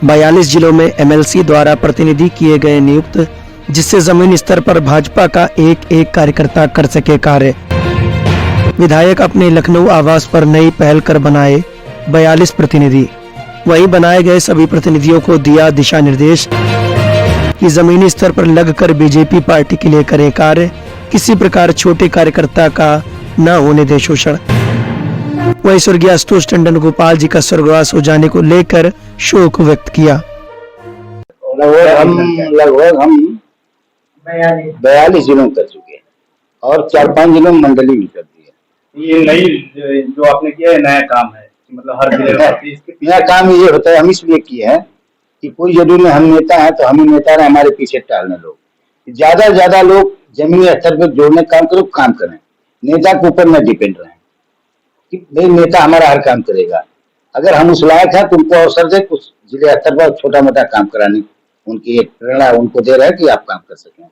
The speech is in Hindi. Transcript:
42 जिलों में एमएलसी द्वारा प्रतिनिधि किए गए नियुक्त, जिससे जमीन स्तर पर भाजपा का एक एक कार्यकर्ता कर सके कार्य। विधायक अपने लखनऊ आवास पर नई पहल कर बनाए 42 प्रतिनिधि। वहीं बनाए गए सभी प्रतिनिधियों को दिया दिशा निर्देश कि जमीनी स्तर पर लगकर बीजेपी पार्टी के लिए करें कार्य, किसी प्रकार छोटे कार्यकर्ता का न होने दे शोषण। वहीं स्वर्गीय आशुतोष टंडन गोपाल जी का स्वर्गवास हो जाने को लेकर शोक व्यक्त किया। लगभग हम 42 जिलों कर चुके हैं और 4-5 जिलों में मंडली भी कर दी है। ये नई जो आपने किया है नया काम है, मतलब हर जिले में नया काम ये होता है, हम इसलिए किए हैं कि कोई जरूरी नहीं, हम नेता हैं तो हम ही नेता रहे, हमारे पीछे टालने लोग ज्यादा से ज्यादा लोग जमीनी स्तर पर जोड़ने काम करो, काम करें, नेता के ऊपर न डिपेंड रहे कि भाई नेता हमारा हर काम करेगा। अगर हम उस लायक हैं तो उनको अवसर दे, कुछ जिले स्तर पर छोटा मोटा काम कराने उनकी एक प्रेरणा उनको दे रहे हैं कि आप काम कर सकें।